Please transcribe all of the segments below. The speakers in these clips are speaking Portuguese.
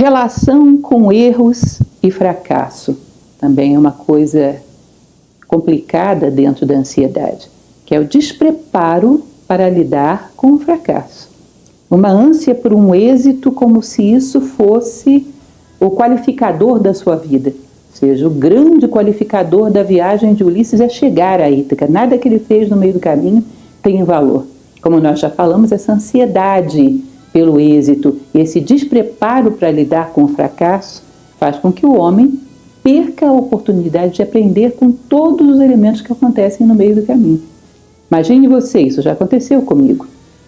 Relação com erros e fracasso também é uma coisa complicada dentro da ansiedade, que é o despreparo para lidar com o fracasso. Uma ânsia por um êxito como se isso fosse o qualificador da sua vida. Ou seja, o grande qualificador da viagem de Ulisses é chegar a Ítaca. Nada que ele fez no meio do caminho tem valor. Como nós já falamos, essa ansiedade pelo êxito e esse despreparo para lidar com o fracasso faz com que o homem perca a oportunidade de aprender com todos os elementos que acontecem no meio do caminho. Imagine você, isso já aconteceu comigo.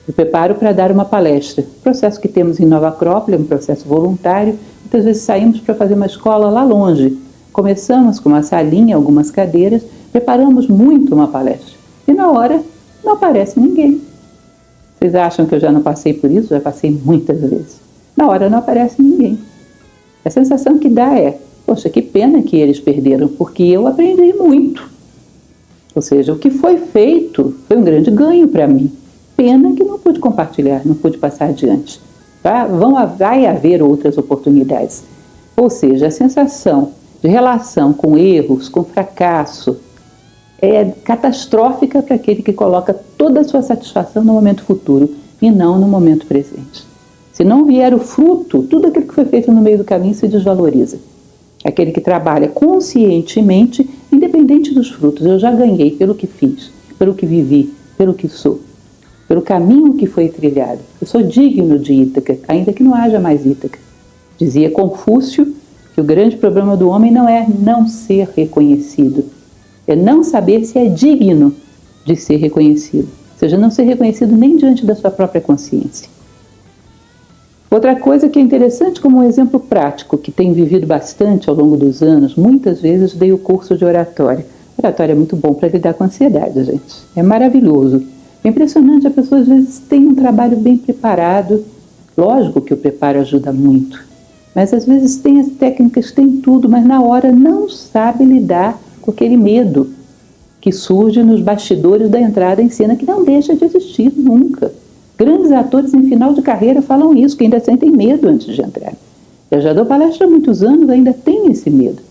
Eu preparo para dar uma palestra. O processo que temos em Nova Acrópole é um processo voluntário. Muitas vezes saímos para fazer uma escola lá longe. Começamos com uma salinha, algumas cadeiras, preparamos muito uma palestra. E na hora não aparece ninguém. Vocês acham que eu já não passei por isso? Já passei muitas vezes. Na hora não aparece ninguém. A sensação que dá é, poxa, que pena que eles perderam, porque eu aprendi muito. Ou seja, o que foi feito foi um grande ganho para mim. Pena que não pude compartilhar, não pude passar adiante. Tá? Vai haver outras oportunidades. Ou seja, a sensação de relação com erros, com fracasso, é catastrófica para aquele que coloca toda a sua satisfação no momento futuro e não no momento presente. Se não vier o fruto, tudo aquilo que foi feito no meio do caminho se desvaloriza. Aquele que trabalha conscientemente, independente dos frutos, eu já ganhei pelo que fiz, pelo que vivi, pelo que sou, pelo caminho que foi trilhado. Eu sou digno de Ítaca, ainda que não haja mais Ítaca. Dizia Confúcio que o grande problema do homem não é não ser reconhecido, é não saber se é digno de ser reconhecido, ou seja, não ser reconhecido nem diante da sua própria consciência. Outra coisa que é interessante, como um exemplo prático, que tenho vivido bastante ao longo dos anos, muitas vezes dei o curso de oratória. Oratória é muito bom para lidar com a ansiedade, gente. É maravilhoso. É impressionante, a pessoa às vezes tem um trabalho bem preparado. Lógico que o preparo ajuda muito. Mas às vezes tem as técnicas, tem tudo, mas na hora não sabe lidar com aquele medo que surge nos bastidores da entrada em cena, que não deixa de existir nunca. Grandes atores em final de carreira falam isso, que ainda sentem medo antes de entrar. Eu já dou palestra há muitos anos, ainda tenho esse medo.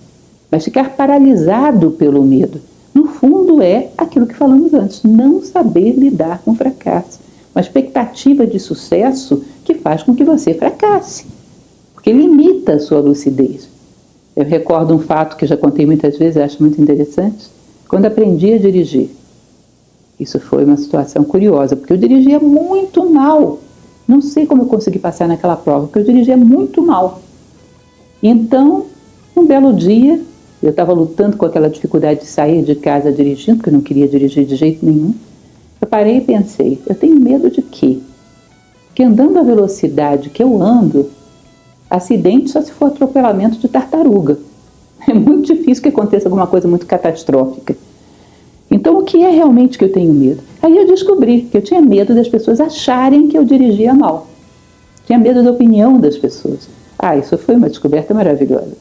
Mas ficar paralisado pelo medo, no fundo é aquilo que falamos antes, não saber lidar com o fracasso. Uma expectativa de sucesso que faz com que você fracasse, porque limita a sua lucidez. Eu recordo um fato que já contei muitas vezes, acho muito interessante, quando aprendi a dirigir. Isso foi uma situação curiosa, porque eu dirigia muito mal. Não sei como eu consegui passar naquela prova, porque eu dirigia muito mal. Então, um belo dia, eu estava lutando com aquela dificuldade de sair de casa dirigindo, porque eu não queria dirigir de jeito nenhum. Eu parei e pensei, eu tenho medo de quê? Porque andando à velocidade que eu ando, acidente só se for atropelamento de tartaruga. É muito difícil que aconteça alguma coisa muito catastrófica. Então, o que é realmente que eu tenho medo? Aí eu descobri que eu tinha medo das pessoas acharem que eu dirigia mal. Tinha medo da opinião das pessoas. Isso foi uma descoberta maravilhosa.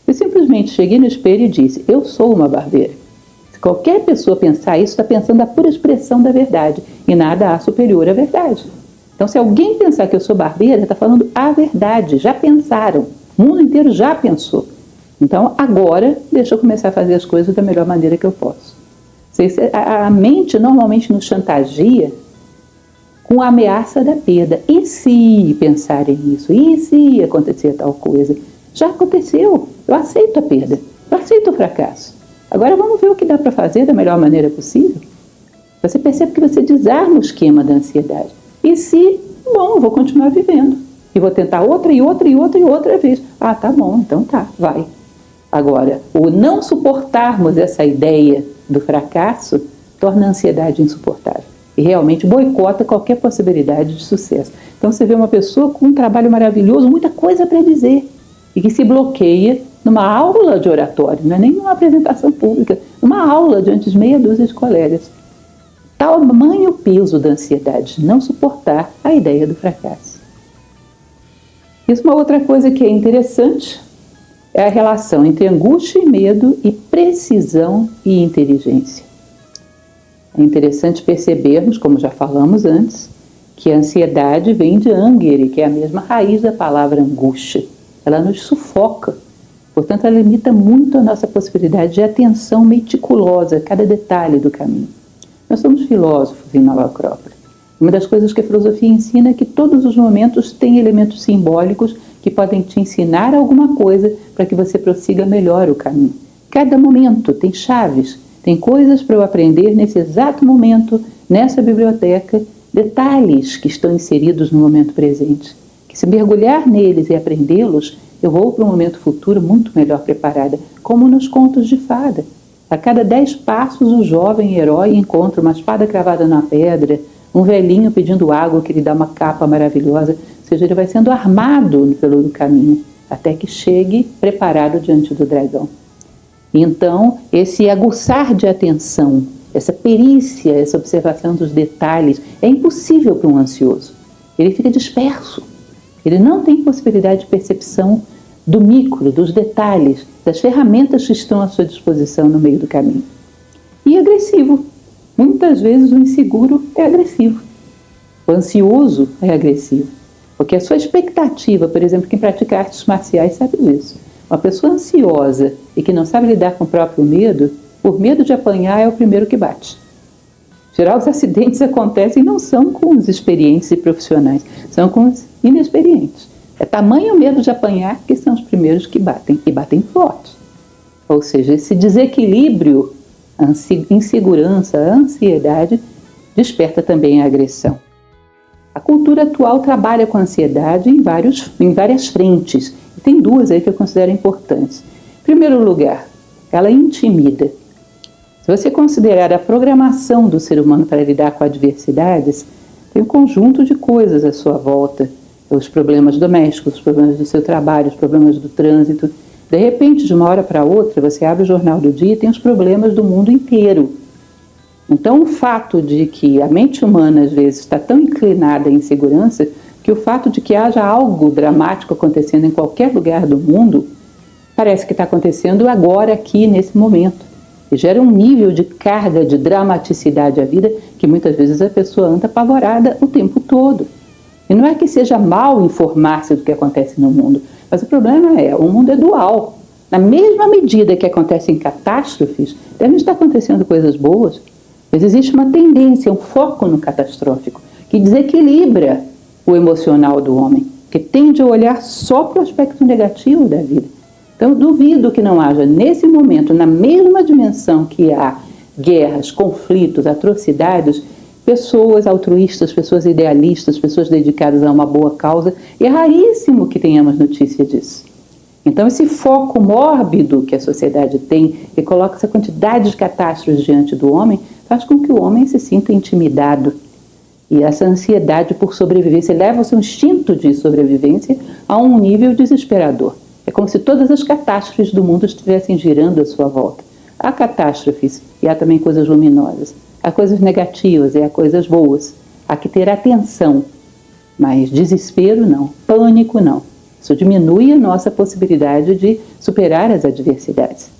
Eu simplesmente cheguei no espelho e disse, eu sou uma barbeira. Se qualquer pessoa pensar isso, está pensando a pura expressão da verdade. E nada há superior à verdade. Então, se alguém pensar que eu sou barbeira, está falando a verdade. Já pensaram. O mundo inteiro já pensou. Então, agora, deixa eu começar a fazer as coisas da melhor maneira que eu posso. A mente normalmente nos chantageia com a ameaça da perda. E se pensarem nisso? E se acontecer tal coisa? Já aconteceu. Eu aceito a perda. Eu aceito o fracasso. Agora vamos ver o que dá para fazer da melhor maneira possível. Você percebe que você desarma o esquema da ansiedade. E se, bom, eu vou continuar vivendo. E vou tentar outra e outra e outra e outra vez. Tá bom, então tá, vai. Agora, o não suportarmos essa ideia do fracasso torna a ansiedade insuportável e realmente boicota qualquer possibilidade de sucesso. Então você vê uma pessoa com um trabalho maravilhoso, muita coisa para dizer, e que se bloqueia numa aula de oratório, não é nem numa apresentação pública, numa aula diante de meia dúzia de colegas. Tamanho o peso da ansiedade de não suportar a ideia do fracasso. Isso é uma outra coisa que é interessante, é a relação entre angústia e medo e precisão e inteligência. É interessante percebermos, como já falamos antes, que a ansiedade vem de angere, que é a mesma raiz da palavra angústia. ela nos sufoca. Portanto, ela limita muito a nossa possibilidade de atenção meticulosa a cada detalhe do caminho. Nós somos filósofos em Nova Acrópole. Uma das coisas que a filosofia ensina é que todos os momentos têm elementos simbólicos que podem te ensinar alguma coisa para que você prossiga melhor o caminho. Cada momento tem chaves, tem coisas para eu aprender nesse exato momento, nessa biblioteca, detalhes que estão inseridos no momento presente. Que se mergulhar neles e aprendê-los, eu vou para um momento futuro muito melhor preparada, como nos contos de fada. A cada 10 passos, o jovem herói encontra uma espada cravada na pedra, um velhinho pedindo água que lhe dá uma capa maravilhosa, ou seja, ele vai sendo armado pelo caminho, até que chegue preparado diante do dragão. Então, esse aguçar de atenção, essa perícia, essa observação dos detalhes, é impossível para um ansioso. Ele fica disperso. Ele não tem possibilidade de percepção do micro, dos detalhes, das ferramentas que estão à sua disposição no meio do caminho. E agressivo. Muitas vezes o inseguro é agressivo. O ansioso é agressivo. Porque a sua expectativa, por exemplo, quem pratica artes marciais sabe disso. Uma pessoa ansiosa e que não sabe lidar com o próprio medo, por medo de apanhar, é o primeiro que bate. Em geral, os acidentes acontecem não são com os experientes e profissionais, são com os inexperientes. É tamanho medo de apanhar que são os primeiros que batem, e batem forte. Ou seja, esse desequilíbrio, a insegurança, a ansiedade, desperta também a agressão. A cultura atual trabalha com a ansiedade em várias frentes. E tem duas aí que eu considero importantes. Em primeiro lugar, ela intimida. Se você considerar a programação do ser humano para lidar com adversidades, tem um conjunto de coisas à sua volta. Os problemas domésticos, os problemas do seu trabalho, os problemas do trânsito. De repente, de uma hora para outra, você abre o jornal do dia e tem os problemas do mundo inteiro. Então, o fato de que a mente humana, às vezes, está tão inclinada à insegurança, que o fato de que haja algo dramático acontecendo em qualquer lugar do mundo, parece que está acontecendo agora, aqui, nesse momento. E gera um nível de carga, de dramaticidade à vida, que muitas vezes a pessoa anda apavorada o tempo todo. E não é que seja mal informar-se do que acontece no mundo, mas o problema é, o mundo é dual. Na mesma medida que acontecem catástrofes, devem estar acontecendo coisas boas, mas existe uma tendência, um foco no catastrófico, que desequilibra o emocional do homem, que tende a olhar só para o aspecto negativo da vida. Então, eu duvido que não haja, nesse momento, na mesma dimensão que há guerras, conflitos, atrocidades, pessoas altruístas, pessoas idealistas, pessoas dedicadas a uma boa causa, e é raríssimo que tenhamos notícia disso. Então, esse foco mórbido que a sociedade tem e coloca essa quantidade de catástrofes diante do homem, faz com que o homem se sinta intimidado. E essa ansiedade por sobrevivência leva o seu instinto de sobrevivência a um nível desesperador. É como se todas as catástrofes do mundo estivessem girando à sua volta. Há catástrofes e há também coisas luminosas. Há coisas negativas e há coisas boas. Há que ter atenção, mas desespero não, pânico não. Isso diminui a nossa possibilidade de superar as adversidades.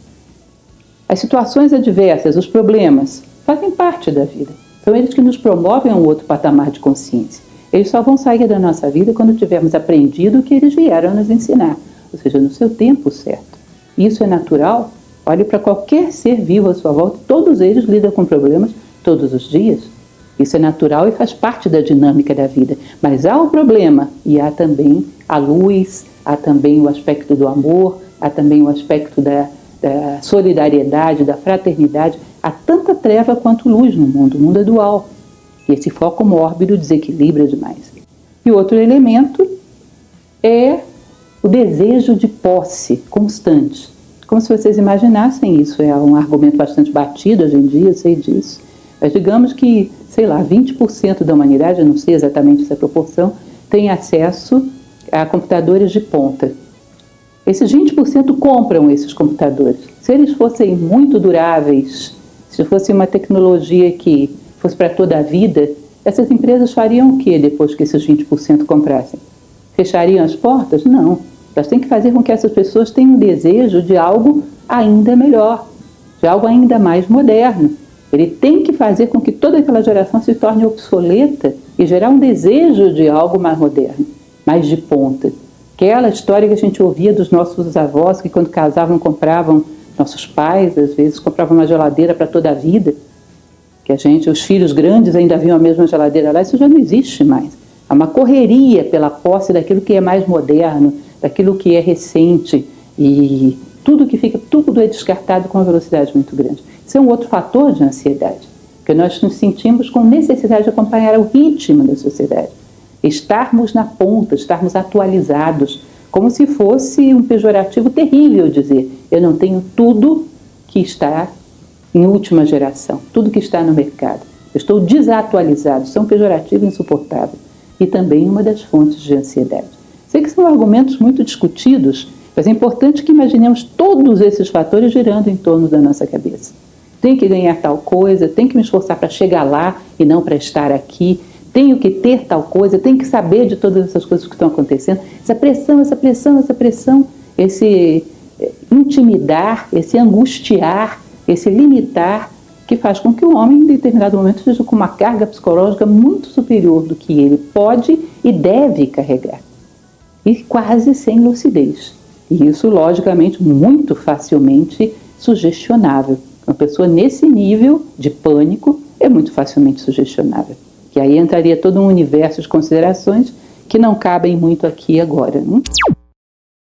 As situações adversas, os problemas, fazem parte da vida. São eles que nos promovem a um outro patamar de consciência. Eles só vão sair da nossa vida quando tivermos aprendido o que eles vieram nos ensinar, ou seja, no seu tempo certo. Isso é natural. Olhe para qualquer ser vivo à sua volta, todos eles lidam com problemas todos os dias. Isso é natural e faz parte da dinâmica da vida. Mas há o problema e há também a luz, há também o aspecto do amor, há também o aspecto da solidariedade, da fraternidade. Há tanta treva quanto luz no mundo. O mundo é dual. E esse foco mórbido desequilibra demais. E outro elemento é o desejo de posse constante. Como se vocês imaginassem isso. É um argumento bastante batido hoje em dia, eu sei disso. Mas digamos que, 20% da humanidade, eu não sei exatamente essa proporção, tem acesso a computadores de ponta. Esses 20% compram esses computadores. Se eles fossem muito duráveis, se fosse uma tecnologia que fosse para toda a vida, essas empresas fariam o que depois que esses 20% comprassem? Fechariam as portas? Não. Elas têm que fazer com que essas pessoas tenham um desejo de algo ainda melhor, de algo ainda mais moderno. Ele tem que fazer com que toda aquela geração se torne obsoleta e gerar um desejo de algo mais moderno, mais de ponta. Aquela história que a gente ouvia dos nossos avós, que quando casavam compravam, nossos pais às vezes compravam uma geladeira para toda a vida, que os filhos grandes ainda viam a mesma geladeira lá, isso já não existe mais. Há uma correria pela posse daquilo que é mais moderno, daquilo que é recente, e tudo é descartado com uma velocidade muito grande. Isso é um outro fator de ansiedade, porque nós nos sentimos com necessidade de acompanhar o ritmo da sociedade, estarmos na ponta, estarmos atualizados, como se fosse um pejorativo terrível dizer, eu não tenho tudo que está em última geração, tudo que está no mercado, eu estou desatualizado, isso é um pejorativo insuportável e também uma das fontes de ansiedade. Sei que são argumentos muito discutidos, mas é importante que imaginemos todos esses fatores girando em torno da nossa cabeça. Tenho que ganhar tal coisa, tenho que me esforçar para chegar lá e não para estar aqui, tenho que ter tal coisa, tenho que saber de todas essas coisas que estão acontecendo, essa pressão, esse intimidar, esse angustiar, esse limitar, que faz com que o homem, em determinado momento, esteja com uma carga psicológica muito superior do que ele pode e deve carregar. E quase sem lucidez. E isso, logicamente, muito facilmente sugestionável. Uma pessoa nesse nível de pânico é muito facilmente sugestionável. Que aí entraria todo um universo de considerações que não cabem muito aqui agora, né?